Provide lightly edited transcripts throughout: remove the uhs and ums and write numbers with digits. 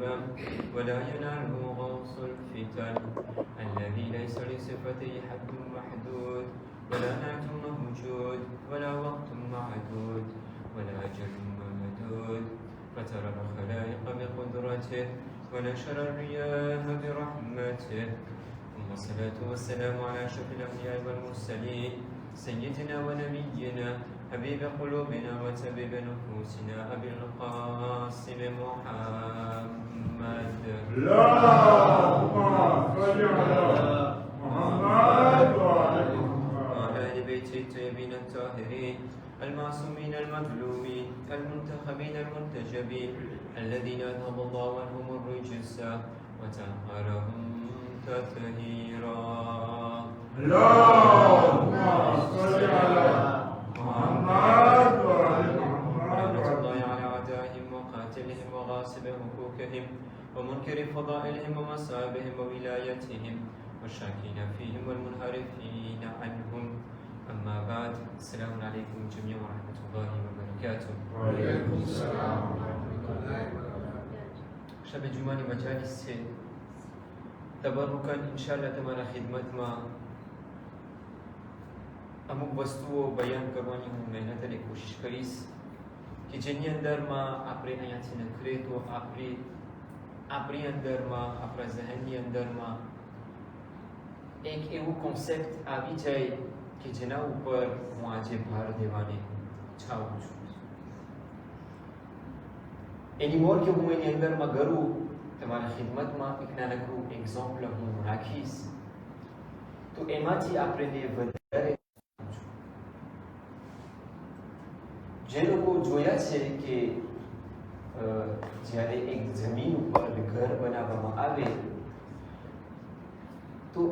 الظلم ولا يناله غوص الفتن الذي ليس لصفته حد محدود ولا نعت موجود ولا وقت معدود ولا أجل ممدود فترى الخلائق بقدرته ونشر الرياح برحمته ثم الصلاة والسلام على أشرف الأنبياء والمرسلين سيدنا ونبينا حبيب قلوبنا وتبيب نفوسنا أبي القاسم محمد اللهم صل على محمد وعلى آل بيته الطيبين الطاهرين المعصومين المظلومين المنتخبين المنتجبين الذين أذهب الله عنهم الرجس وطهرهم تطهيرا اللهم صل على محمد وعلى ورحمة محمد الله على أعدائهم وقاتلهم وغاصب حقوقهم ومنكر فضائلهم ومصائبهم وولايتهم والشاكين فيهم والمنحرفين عنهم أما بعد السلام عليكم جميعا ورحمة الله وبركاته. وعليكم السلام ورحمة الله وبركاته. شب جمعه مجالس છે તબરુકન ઇન્શાઅલ્લાહ તમારા ખિદમતમાં અમુક વસ્તુઓ બયાન કરવાની હું મહેનત અને કોશિશ કરીશ કે જેની અંદરમાં આપણે અહીંયાથી નખરે તો આપણી અંદરમાં આપણા ઝહેનની અંદરમાં એક એવું કોન્સેપ્ટ આવી જાય કે જેના ઉપર હું આજે ભાર દેવાની ચાહું છું. એની મોર કે હું એની અંદરમાં કરું તમારા ખિદમતમાં એક નાનકડું એક્ઝામ્પલ હું રાખીશ તો એમાંથી આપણે વધારે જે લોકો જોયા છે કે જ્યારે એક જમીન ઉપર ઘર બનાવવામાં આવે તો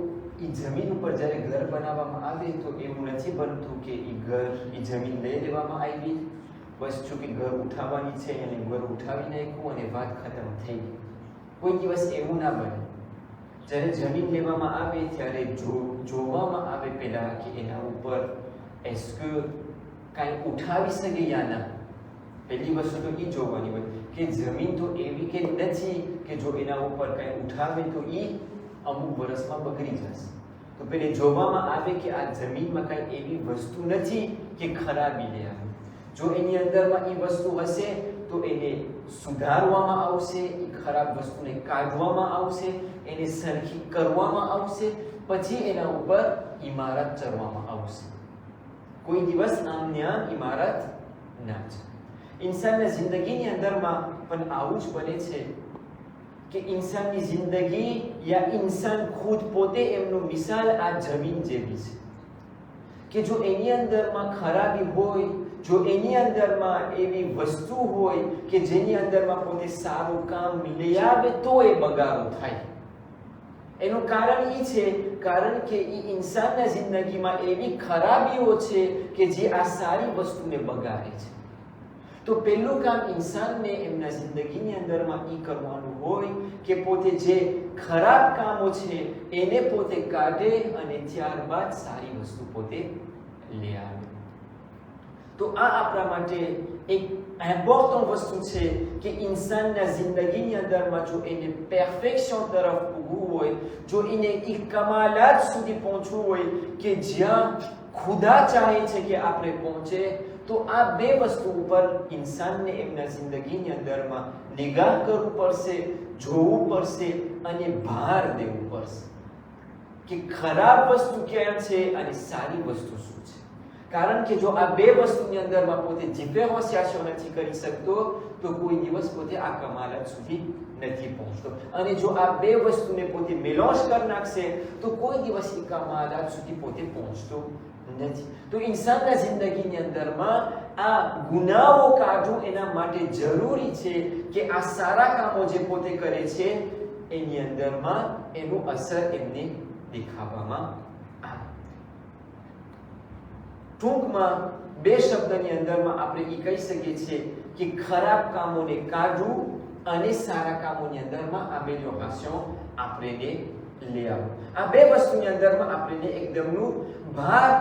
એ જમીન ઉપર જ્યારે ઘર બનાવવામાં આવે તો એવું નથી બનતું કે એ જમીન લઈ લેવામાં આવી બસ ચૂંકી ઘર ઉઠાવવાની છે અને ઘર ઉઠાવી નાખ્યું અને વાત ખતમ થઈ ગઈ. કોઈ દિવસ એવું ના બને. જ્યારે જમીન લેવામાં આવે ત્યારે જોવામાં આવે પહેલા કે એના ઉપર એસ્કે કાંઈ ઉઠાવી શકે યા ના. પહેલી વસ્તુ તો એ જોવાની હોય કે જમીન તો એવી કે નથી કે જો એના ઉપર કાંઈ ઉઠાવે તો એ અમુક વર્ષમાં બગડી જશે. તો પહેલે જોવામાં આવે કે આ જમીનમાં કાંઈ એવી વસ્તુ નથી કે ખરાબી લે આવે. જો એની અંદરમાં એ વસ્તુ હશે તો એને સુધારવામાં આવશે, એ ખરાબ વસ્તુને કાઢવામાં આવશે, એને સરખી કરવામાં આવશે, પછી એના ઉપર ઇમારત ચડવામાં આવશે. કોઈ દિવસ આમને આમ ઇમારત ના છે. ઇન્સાનની જિંદગીની અંદરમાં પણ આવું જ બને છે કે ઇન્સાનની જિંદગી યા ઇન્સાન ખુદ પોતે એમનું મિસાલ આ જમીન જેવી છે કે જો એની અંદરમાં ખરાબી હોય, જો એની અંદરમાં એવી વસ્તુ હોય કે જેની અંદરમાં પોતે સારું કામ લઈ આવે તો એ બગાડો થાય. એનું કારણ એ છે કારણ કે એ ઇન્સાનના જિંદગીમાં એવી ખરાબીઓ છે કે જે આ સારી વસ્તુને બગાડે છે. તો પહેલું કામ ઇન્સાનને એમના જિંદગીની અંદરમાં એ કરવાનું હોય કે પોતે જે ખરાબ કામો છે એને પોતે કાઢે અને ત્યારબાદ સારી વસ્તુ પોતે લઈ આવે. તો આ આપણા માટે એક ઇમ્પોર્ટન્ટ વસ્તુ છે કે ઇન્સાનના જિંદગીની અંદરમાં જો એને પરફેક્શન તરફ ઊભું હોય, જો એને એ કમાલાત સુધી પહોંચવું હોય કે જ્યાં ખુદા ચાહે છે કે આપણે પહોંચે, તો આ બે વસ્તુ ઉપર ઇન્સાનને એમના જિંદગીની અંદરમાં નિગાહ કરવું પડશે, જોવું પડશે અને ભાર દેવું પડશે કે ખરાબ વસ્તુ ક્યાં છે અને સારી વસ્તુ શું છે. કારણ કે જો આ બે વસ્તુની અંદરમાં પોતે ડિફરન્શિએશન નથી કરી શકતો તો કોઈ દિવસ પોતે આ કમાલત સુધી નથી પહોંચતો. અને જો આ બે વસ્તુને પોતે મેલોશ કરી નાખશે તો કોઈ દિવસ એ કમાલત સુધી પોતે પહોંચતો નથી. તો ઇન્સાનના જિંદગીની અંદરમાં આ ગુનાઓ કાઢવું એના માટે જરૂરી છે કે આ સારા કામો જે પોતે કરે છે એની અંદરમાં એનું અસર એમને દેખાવામાં આવે. ટૂંકમાં બે શબ્દની અંદરમાં આપણે એ કહી શકીએ છીએ કે ખરાબ કામોને કાઢવું અને સારા કામોની અંદરમાં આ એમેલિયોરેશન આપણે લઈ આવવું. આ બે વસ્તુની અંદરમાં આપણે એકદમનું ભાર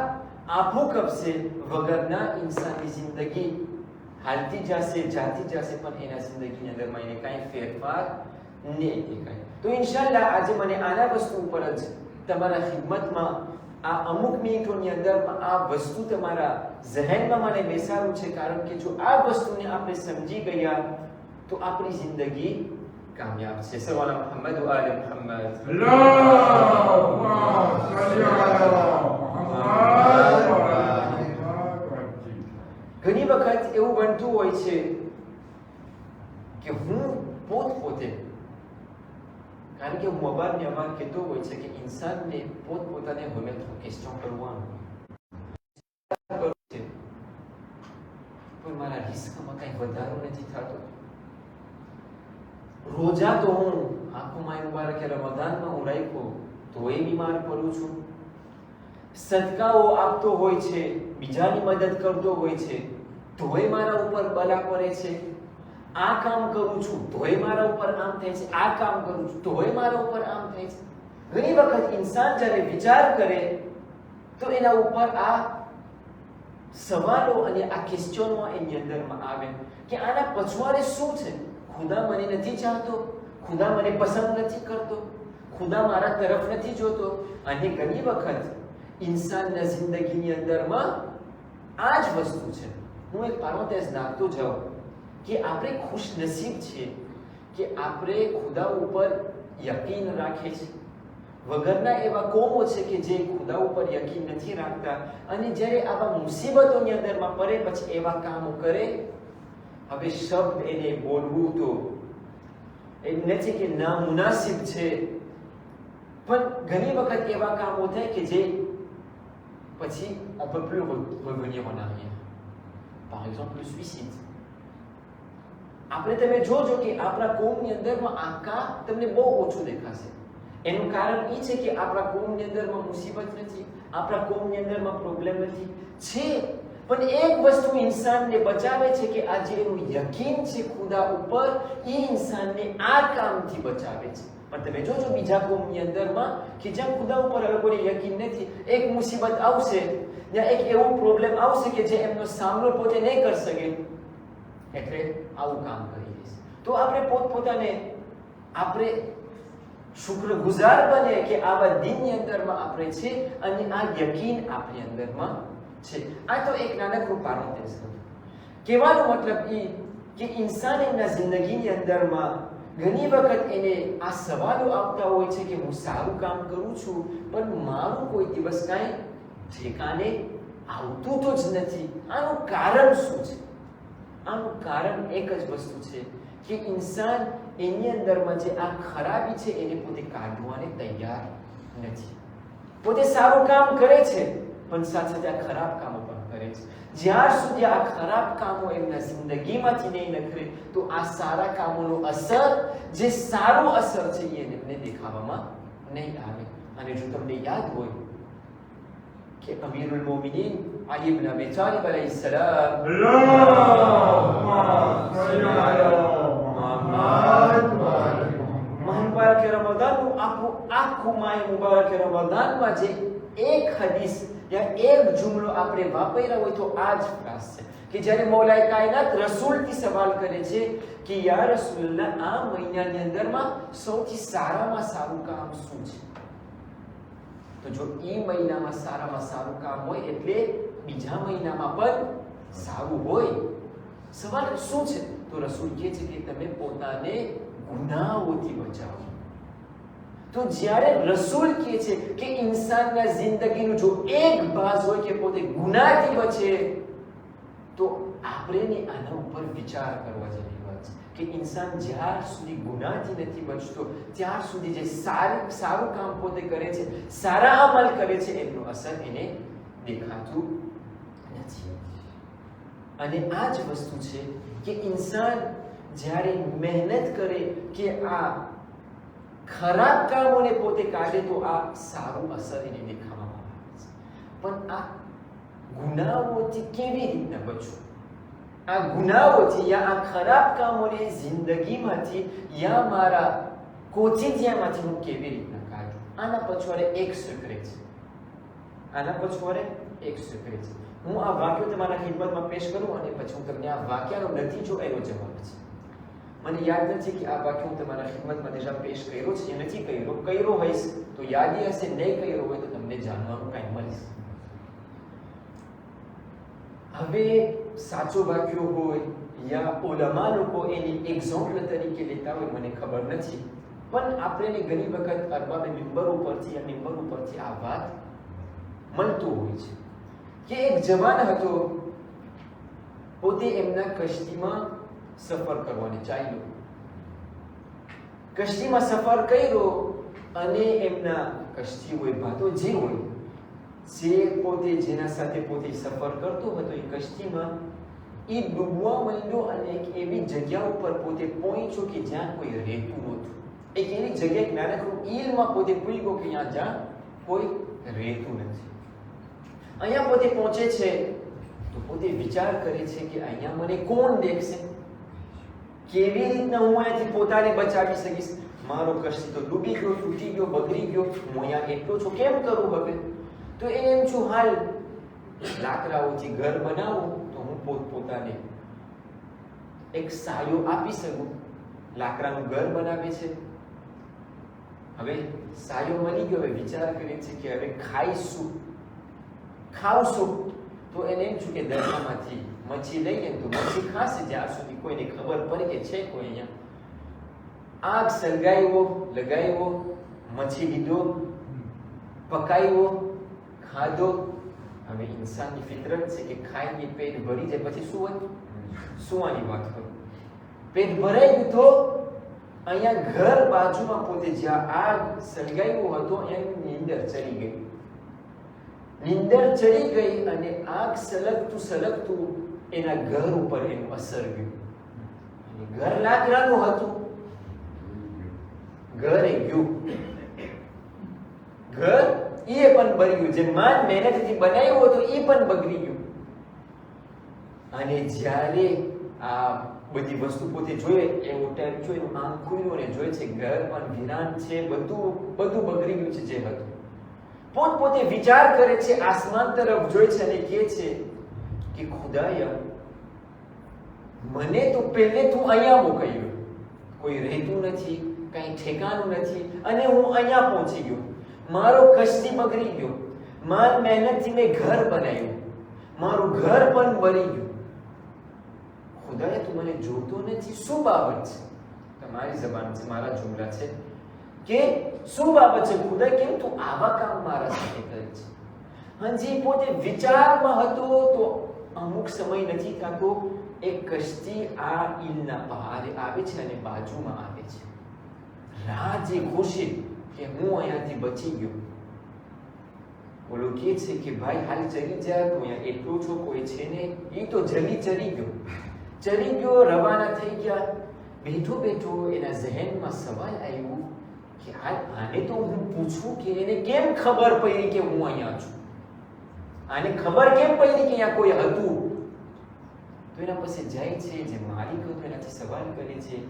આપવું કપશે વગરના ઇન્સાનની જિંદગી હાલતી જશે, જાતી જશે, પણ એના જિંદગીની અંદરમાં એને કાંઈ ફેરફાર નહીં દેખાય. તો ઇન્શાલ્લાહ આજે મને આના વસ્તુ ઉપર જ તમારા ખિદમતમાં આ અમુક મિનિટોની અંદરમાં આ વસ્તુ તમારા ઝહેનમાં મને બેસાડવું છે, કારણ કે જો આ વસ્તુને આપણે સમજી ગયા તો આપણી જિંદગી કામયાબ છે. સવાલા મુહમ્મદ વ આલે મુહમ્મદ. અલ્લાહુમ્મા સલ્લી અલા મુહમ્મદ. ઘણી વખત એવું બનતું હોય છે કે હું પોતે કારણ કે હું અવારનવાર કહેતો હોય છે કે ઇન્સાનને પોતપોતાને હંમેશા ક્વેશ્ચન કરવાનું છે, પણ મારા રિસ્કમાં કંઈ વધારો નથી થતો. રોજા તો હું આંખોમાં મુબારક રમઝાનમાં હું રાખ્યો તોય બીમાર પડું છું. સદકાઓ આપતો હોય છે, બીજાની મદદ કરતો હોય છે, તોય મારા ઉપર બલા પડે છે. આ કામ કરું છું તોય મારા ઉપર આમ થાય છે, આ કામ કરું છું તોય મારા ઉપર આમ થાય છે. ઘણી વખત ઇન્સાન જ્યારે વિચાર કરે તો એના ઉપર આ સવાલો અને આ ક્વેશ્ચનો એની અંદરમાં આવે કે આના પછવાડે શું છે. ખુદા મને નથી ચાહતો, ખુદા મને પસંદ નથી કરતો, ખુદા મારા તરફ નથી જોતો. અને ઘણી વખત ઇન્સાનના જિંદગીની અંદરમાં આ જ વસ્તુ છે. હું એક પારોતેજ નાખતો જાઉં કે આપણે ખુશ નસીબ છીએ કે આપણે ખુદા ઉપર યકીન રાખે છે. વગરના એવા કોમો છે કે જે ખુદા ઉપર યકીન નથી રાખતા, અને જ્યારે આવા મુસીબતોની અંદરમાં પડે પછી એવા કામો કરે. હવે શબ્દ એને બોલવું તો એ નથી કે નામુનાસિબ છે, પણ ઘણી વખત એવા કામો થાય કે જે પછી on peut plus revenir en arrière. Par exemple le suicide. આપણે તમે જોજો કે આપણા કોમની અંદરમાં આ કામ તમને બહુ ઓછું દેખાશે. એનું કારણ એ છે કે આપણા કોમની અંદરમાં મુસીબત નથી, આપણા કોમની અંદરમાં પ્રોબ્લેમ નથી છે, પણ એક વસ્તુ ઇન્સાનને બચાવે છે કે આ જે એનું યકીન છે ખુદા ઉપર, એ ઇન્સાનને આ કામથી બચાવે છે. પણ તમે જોજો બીજા કોમની અંદરમાં કે જ્યાં ખુદા ઉપર એ લોકોને યકીન નથી, એક મુસીબત આવશે યા એક એવો પ્રોબ્લેમ આવશે કે જે એમનો સામનો પોતે નહીં કરી શકે, એટલે આવું કામ કરી દેશે. તો આપણે પોતપોતાને આપણે શુક્રગુજાર બને કે આવા દિનની અંદરમાં આપણે છે અને આ યકીન આપણી અંદરમાં છે. આ તો એક નાનકડું પારોતેજ હતું. કહેવાનો મતલબ એ કે ઇન્સાન એમના જિંદગીની અંદરમાં ઘણી વખત એને આ સવાલો આવતા હોય છે કે હું સારું કામ કરું છું પણ મારું કોઈ દિવસ કાંઈ ઠેકાને આવતું તો જ નથી. આનું કારણ શું છે? આનું કારણ એક જ વસ્તુ છે કે ઇન્સાન એની અંદરમાં જે આ ખરાબી છે એને પોતે કાઢવાને તૈયાર નથી. પોતે સારું કામ કરે છે પણ સાથે સાથે આ ખરાબ કામો પણ કરે છે. જ્યાર સુધી આ ખરાબ કામો એમના જિંદગીમાંથી નહીં નખરે તો આ સારા કામોનો અસર, જે સારો અસર છે એ એમને દેખાવામાં નહીં આવે. અને જો તમને યાદ હોય કે અમીરુલ મોમિનીન અલી ઇબ્ન અબી તાલિબ અલૈહિસ સલામ મુબારક રમઝાનનું આખું માય મુબારક રમઝાનમાં જે એક હદીસ યા એક જુમલો આપણે વાપર્યા હોય તો આ જ ફ્રાસ છે કે જ્યારે મૌલાએ કાયનાત રસૂલથી સવાલ કરે છે કે યા રસૂલલ્લાહ, આ મહિનાની અંદરમાં સૌથી સારામાં સારું કામ શું છે? તો જો એ મહિનામાં સારામાં સારું કામ હોય એટલે બીજા મહિનામાં પણ સારું હોય. સવાલ શું છે? તો રસૂલ કહે છે કે તમે પોતાને ગુનાહોથી બચાવો. તો જ્યારે રસૂલ કહે છે કે ઇન્સાનના જિંદગીનું જો એક ભાગ હોય કે પોતે ગુનાહથી બચે, તો આપણે આના ઉપર વિચાર કરવા જેવી વાત છે કે ઇન્સાન જ્યાર સુધી ગુનાહથી નથી બચતો ત્યાર સુધી જે સારું કામ પોતે કરે છે, સારા અમલ કરે છે, એમનો અસર એને દેખાતું નથી. અને આ જ વસ્તુ છે કે ઇન્સાન જ્યારે મહેનત કરે કે આ ખરાબ કામોને પોતે કાઢે તો આ સારું અસર એને દેખાવામાં આવે છે. પણ આ ગુનાહોથી કેવી રીતના બચવું? આ ગુનાહોથી યા આ ખરાબ કામોની જિંદગીમાંથી યા મારા કોચિંતિયામાંથી હું કેવી રીતના કાઢું? આના પછવાડે એક સિક્રેટ છે. આના પછવાડે એક સિક્રેટ છે. હું આ વાક્યો તમારા ખિદમતમાં પેશ કરું અને પછી હું તમને આ વાક્યનો નતીજો એનો જવાબ છે. મને યાદ નથી કે આ વાક્ય હું તમારા ખિદમતમાં déjà પેશ કર્યો છે કે નથી કર્યો હશે તો યાદી હશે, નહીં કર્યો હોય તો તમને જાણવાનું કાંઈ મળશે. હવે સાચો વાક્યો હોય યા ઉલમા લોકો એની એક્ઝામ્પલ તરીકે લેતા હોય મને ખબર નથી, પણ આપણે ઘણી વખત અરબાબે મિંબર ઉપરથી આ વાત મળતું હોય છે કે એક જવાન હતો, પોતે એમના કશ્તીમાં સફર કરવાની ચાલ્યો. કશ્તીમાં સફર કર્યો અને એમના કશ્તી હોય ભાતો જે હોય જે પોતે જેના સાથે પોતે સફર કરતો હતો એ કશ્તીમાં એ ડૂબવા માંડ્યો અને એક એવી જગ્યા ઉપર પોતે પહોંચ્યો કે જ્યાં કોઈ રહેતું નહોતું. એક એવી જગ્યાએ નાનકડું ઈલમાં પોતે પૂછ્યો કે જ્યાં કોઈ રહેતું નથી. અહીંયા પોતે પહોંચે છે તો પોતે વિચાર કરે છે કે અહીંયા મને કોણ દેખશે, કેવી રીતના હું અહીંયાથી પોતાને બચાવી શકીશ. મારો કશ્તી તો ડૂબી ગયો, તૂટી ગયો, બગડી ગયો, હું અહીંયા એટલો છું, કેમ કરું હવે? તો એમ છું હાલ લાકડાઓથી ઘર બનાવું તો હું પોતાને એક સાયો આપી શકું. લાકડાનું ઘર બનાવે છે. હવે સાયો મળી ગયો, હવે વિચાર કરે છે કે હવે ખાઈશું, ખાવશું. તો એને એમ છું કે દરિયામાંથી મચ્છી લઈએ તો મચ્છી ખાશે જ્યાં સુધી કોઈને ખબર પડે કે છે કોઈ અહીંયા. આગ સળગાવ્યો, લગાવ્યો, મચ્છી લીધો, પકાવ્યો, ખાધો. હવે ઇન્સાનની ફિતરત છે કે ખાઈને પેટ ભરી જાય પછી શું હોય? સુવાની વાત કરું. પેટ ભરાઈ ગયું તો અહીંયા ઘર બાજુમાં પોતે જ્યાં આગ સળગાવ્યો હતો એની નીંદર ચડી ગઈ. નીંદર ચડી ગઈ અને આગ સળગતું એના ઘર ઉપર એનું અસર ગયું. ઘર લાકડાનું હતું, ઘર એ ગયું. ઘર એ પણ બળી ગયું, જે માન મહેનતથી બનાવ્યું હતું એ પણ બગડી ગયું. અને જ્યારે આ બધી વસ્તુ પોતે જોઈએ એવો ટાઈમ જોઈ એનું આંખ ખુલ્યું અને જોઈ છે ઘર પણ વિરાન છે, બધું બગડી ગયું છે જે હતું. પોતે વિચાર કરે છે, આસમાન તરફ જોઈ છે અને કહે છે કે ખુદાયા મને તો પહેલે તું અહીંયા મોકલ્યો, કોઈ રહેતું નથી, કઈ ઠેકાણું નથી અને હું અહીંયા પહોંચી ગયો. મારો કશ્તી બગડી ગયો, માન મહેનતથી મેં ઘર બનાવ્યું, મારું ઘર પણ બળી ગયું. ખુદાયા તું મને જોતો નથી, શું બાબત છે? તમારી જબાન છે, મારા જુમલા છે કે શું બાબત છે ખુદા, કેમ તું આવા કામ મારા સાથે કરે છે? હજી પોતે વિચારમાં હતો તો અમુક સમય નથી થતો એક કશ્તી આ ઈલના પહાડે આવે છે અને બાજુમાં આવે છે. રાહ જે ખુશી કે હું અહીંયાથી બચી ગયો. બોલો કે છે કે ભાઈ હાલ ચડી જા, તું અહીંયા એટલું છો, કોઈ છે ને. એ તો જલ્દી ચડી ગયો, રવાના થઈ ગયા. બેઠો એના જહેનમાં સવાલ આવ્યો કે આને તો હું પૂછું કે એને કેમ ખબર પડી કે હું અહીંયા છું? આને ખબર કેમ પડી કે અહીંયા કોઈ હતું? તો એના પાસે જાય છે, જે માલિક હતો એનાથી સવાલ કરે છે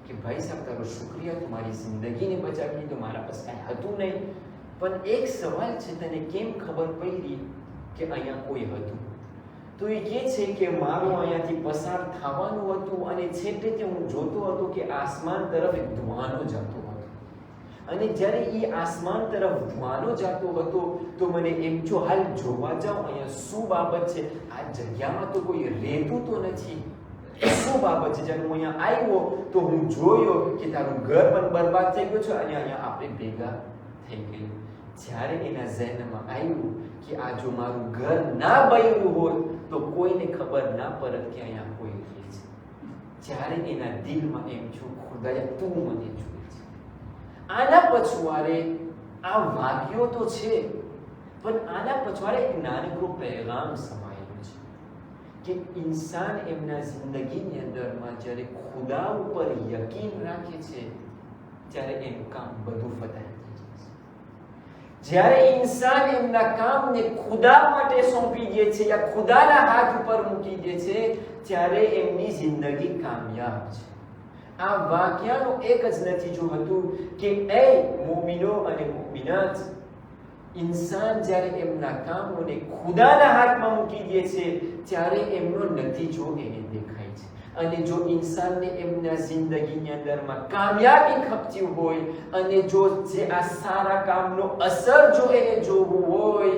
કે ભાઈ સાહેબ તારો શુક્રિયા, તમારી જિંદગીને બચાવી લીધો, મારા પાસે કાંઈ હતું નહીં, પણ એક સવાલ છે, તને કેમ ખબર પડી કે અહીંયા કોઈ હતું? તો એ કહે છે કે મારું અહીંયાથી પસાર થવાનું હતું અને છેલ્લે હું જોતો હતો કે આસમાન તરફ એક ધુમાડો જતો હતો. અને જ્યારે એ આસમાન તરફ ધુમાડો જતો હતો તો મને એમ જો હાલ જોવા જાઉં અહીંયા શું બાબત છે, આ જગ્યામાં તો કોઈ રહેતું તો નથી, શું બાબત છે? જ્યારે હું અહીંયા આવ્યો તો હું જોયો કે તારું ઘર પણ બરબાદ થઈ ગયું છે અને અહીંયા આપણે ભેગા થઈ ગયું. જ્યારે એના ઝહેનમાં આવ્યું કે આ જો મારું ઘર ના બન્યું હોત તો કોઈને ખબર ના પડત કે અહીંયા કોઈ રહે છે. જ્યારે એના દિલમાં એમ છું ખુદાયા તું મને જોઈ છે. આના પછવાડે આ વાક્યો તો છે, પણ આના પછવાડે એક નાનકડો પેગામ સમાયેલો છે કે ઇન્સાન એમના જિંદગીની અંદરમાં જ્યારે ખુદા ઉપર યકીન રાખે છે ત્યારે એનું કામ બધું ફતાય. જ્યારે ઇન્સાન એમના કામને ખુદા માટે સોંપી દે છે યા ખુદાના હાથ ઉપર મૂકી દે છે ત્યારે એમની જિંદગી કામયાબ છે. આ વાક્યનું એક જ નતીજો હતું કે એ મોમિનો અને મોમિનાત, ઇન્સાન જ્યારે એમના કામોને ખુદાના હાથમાં મૂકી દે છે ત્યારે એમનો નતીજો એને દેખાય છે. અને જો ઇન્સાનને એમના જિંદગીની અંદરમાં કામયાબી ખપતી હોય અને જો જે આ સારા કામનો અસર જો એને જોવું હોય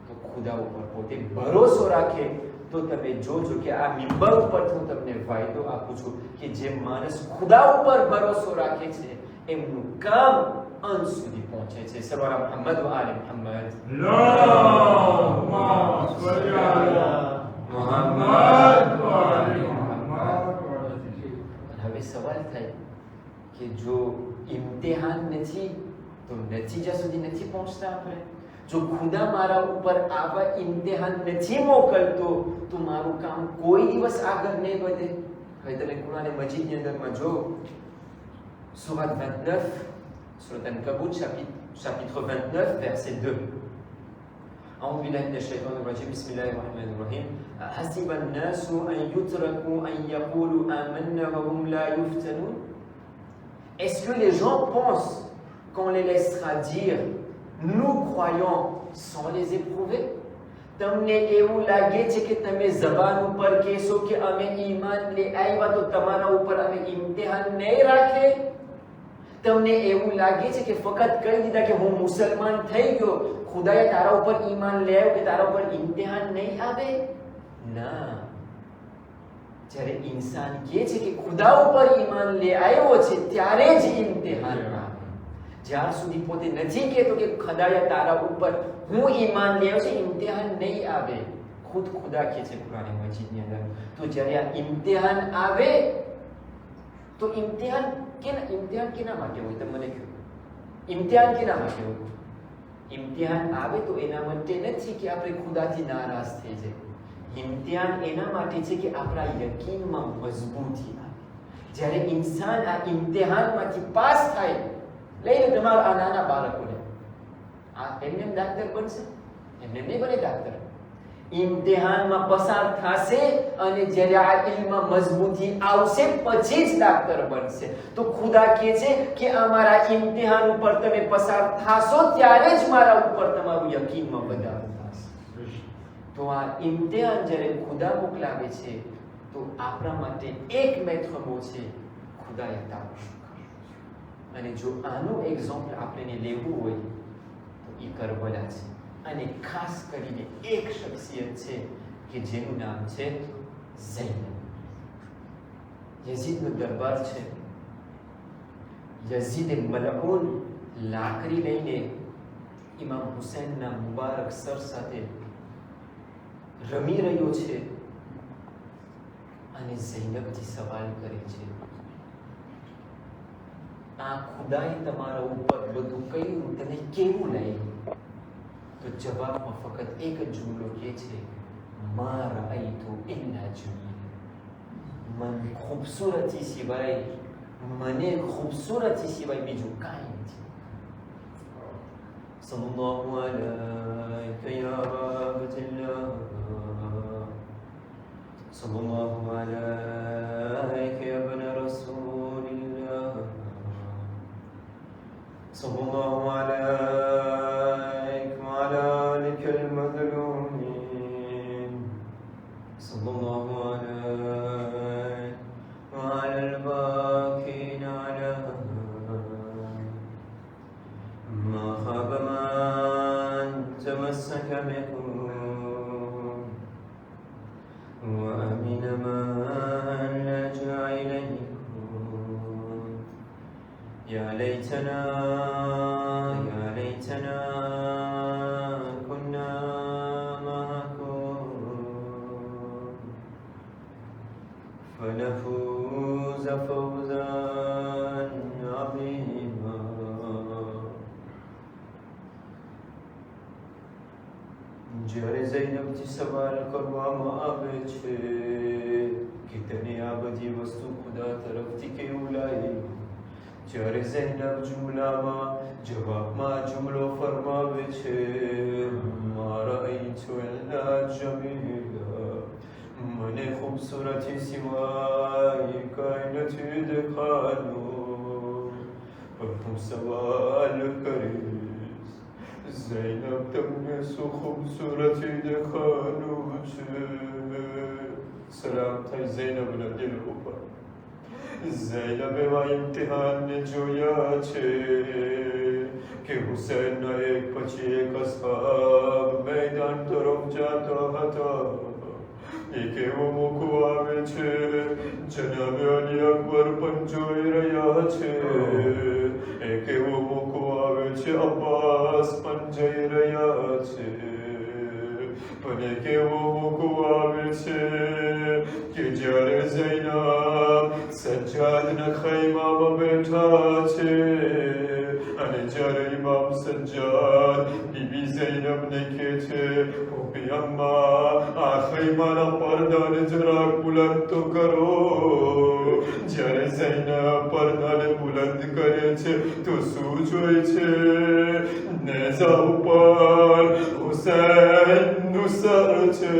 તો ખુદા ઉપર પોતે ભરોસો રાખે. તો તમે જોજો કે આ મિંબર ઉપરથી હું તમને વાયદો આપું છું કે જે માણસ ખુદા ઉપર ભરોસો રાખે છે એમનું કામ અંત સુધી પહોંચે છે. સવારા મુહમ્મદ વ આલે મુહમ્મદ. અલ્લાહુમ્મા સલ્લી અલા મુહમ્મદ વ આલે મુહમ્મદ. હવે સવાલ થાય કે જો ઇમ્તિહાન નથી તો નતીજા સુધી નથી પહોંચતા આપણે. જો ખુદા મારા ઉપર આવા ઇમ્તિહાન નથી મોકલતો તો મારું કામ કોઈ દિવસ આગળ નહીં વધે. હવે તમે કુરાન મજીદની અંદરમાં જો Surat 29 Surat અનકબૂત chapitre 29 verset 2. أعوذ بالله من الشيطان الرجيم بسم الله الرحمن الرحيم حسب الناس أن يتركوا أن يقولوا آمنا وهم لا يفتنون. Est-ce que les gens pensent qu'on les laissera dire nous croyons sans les éprouver? તમને એવું લાગે છે કે તમે જબાન ઉપર કહેશો કે અમે ઈમાન લઈ આવ્યા તો તમારા ઉપર અમે ઇમ્તિહાન નહીં રાખે? તમને એવું લાગે છે કે ફક્ત કહી દીધા કે હું મુસલમાન થઈ ગયો, ખુદાએ તારા ઉપર ઈમાન લઈ આવ્યો કે તારા ઉપર ઇમ્તિહાન નહીં આવે? ના. જ્યારે ઇન્સાન કહે છે કે ખુદા ઉપર ઈમાન લઈ આવ્યો છે ત્યારે જ ઇમ્તિહાન આવે. જ્યાર સુધી પોતે નથી કહેતો કે ખુદાએ તારા ઉપર હું ઈમાન લઈ આવ્યો છે ઇમ્તિહાન નહીં આવે. ખુદ ખુદા કહે છે કુરાન મજીદની અંદર. તો જ્યારે આ ઇમ્તિહાન આવે તો ઇમ્તિહાન કેના માટે હોય? તમે મને કહો, ઇમ્તિહાન કેના માટે હોય? ઇમ્તિહાન આવે તો એના માટે નથી કે આપણે ખુદાથી નારાજ થઈ જાય. ઇમ્તિહાન એના માટે છે કે આપણા યકીનમાં મજબૂતી આવે. જ્યારે ઇન્સાન આ ઇમ્તિહાનમાંથી પાસ થાય, લઈ લો તમારા આ નાના બાળકોને, આ એમને ડાક્ટર બનશે? એમને નહીં બને ડાક્ટર. ઇમ્તિહાનમાં પસાર થશે અને જ્યારે આ ઇલ્મમાં મજબૂતી આવશે પછી જ ડાક્ટર બનશે. તો ખુદા કહે છે કે અમારા ઇમ્તિહાન ઉપર તમે પસાર થાશો ત્યારે જ મારા ઉપર તમારું યકીનમાં વધારો થશે. તો આ ઇમ્તિહાન જ્યારે ખુદા મોકલાવે છે તો આપણા માટે એક મહત્વનો છે ખુદાએ તારું શુકર. અને જો આનું એક્ઝામ્પલ આપણે લેવું હોય તો એ કરબલા છે. અને ખાસ કરીને એક શખ્સિયત છે કે જેનું નામ છે ઝૈનબ. યઝીદનો દરબાર છે. યઝીદ મલઉન લાકડી લઈને ઇમામ હુસૈનના મુબારક સર સાથે રમી રહ્યો છે અને ઝૈનબથી સવાલ કરે છે, આ ખુદાએ તમારા ઉપર બધું કહ્યું, તને કેવું લાગ્યું? તો જવાબમાં ફક્ત એક જ જુમલો કહે છે, મા રઆઈતુ ઇલ્લા જમીલ. મને ખૂબસૂરતી સિવાય બીજું કાંઈ નથી. સલ્લલ્લાહુ અલૈકા યા અબદલ્લાહ, સલ્લલ્લાહુ અલૈકા યા ઇબ્ન રસૂલિલ્લાહ, સલ્લલ્લાહુ અલૈકા વઅલા આલિકલ મઝલૂમીન, સલ્લલ્લાહુ અલૈકા વઅલલ બાકીન અલા ما خاب من تمسك بكم وأمن من لجأ إليكم يا ليتنا كنا معكم فنفوز فوزا عظيما. જ્યારે ઝૈનબથી સવાલ કરવામાં આવે છે કે તને આ બધી વસ્તુ ખુદા તરફથી કેવું લાગ્યું, જ્યારે ઝૈનબ જવાબમાં જુમલો ફરમાવે છે, મારા ઇલ્લા જમીલા, મને ખૂબસૂરતી સિવાય કાંઈ નથી દેખાતું. પણ હું સવાલ કરીશ, ઝૈનબ તમને શું ખૂબસૂરતી દેખાડું છે? સલામ થાય ઝૈનબના દિલ ઉપર. ઝૈનબ એવા ઇમ્તિહાનને જોયા છે કે હુસૈનના એક પછી એક અસહાબ મેદાન તરફ જાતા હતા. એક એવો મોકો આવે છે જનાબ અલી અકબર પણ જોઈ રહ્યા છે. એક એવો મોકો આવે છે અબ્બાસ પણ જઈ રહ્યા છે. પણ એક એવો મોકો આવે છે કે જ્યારે ઝૈનબ સજ્જાદના ખૈમામાં બેઠા છે અને જ્યારે ઇમામ સજ્જાદ બીબી ઝૈનબને કહે છે ઓપી અમ્મા આ ખૈમાના પડદાને જરાક બુલંદ તો કરો. જ્યારે ઝૈનબ પડદાને બુલંદ કરે છે તો શું જોઈ છે? નેઝા ઉપર હુસૈનનું સર છે.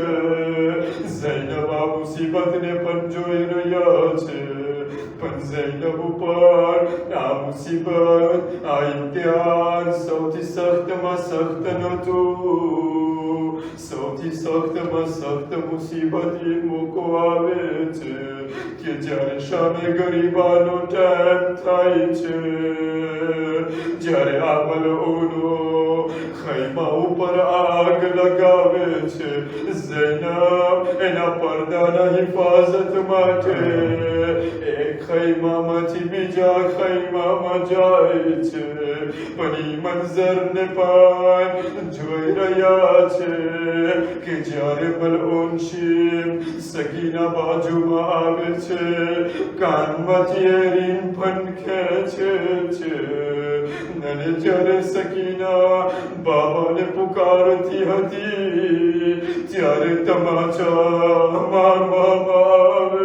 ઝૈનબ આ મુસીબતને પણ જોઈ રહ્યા છે. પણ ઝૈનબ ઉપર આ મુસીબત આ ઇમ્તિહાન સૌથી સખ્તમાં સખ્ત નહોતું. સૌથી સખ્તમાં સખ્ત મુસીબત એ મોકો આવે છે કે જ્યારે સામે ગરીબાનો ટાઈમ થાય છે. જ્યારે આ મલઉનો ખૈમા ઉપર આગ લગાવે છે. ઝૈનબ એના પડદાના હિફાજત માટે એક ખૈમામાંથી બીજા ખૈમામાં જાય છે. પણ ઈ મંઝરને પણ જોઈ રહ્યા છે કે જ્યારે મલઉન શીમ સગીના બાજુમાં આવે છે કાનમાંથી એરીન પણ ખેંચે છે. અને જ્યારે સકીના બાબાને પુકારતી હતી ત્યારે તમાચા મારવામાં આવે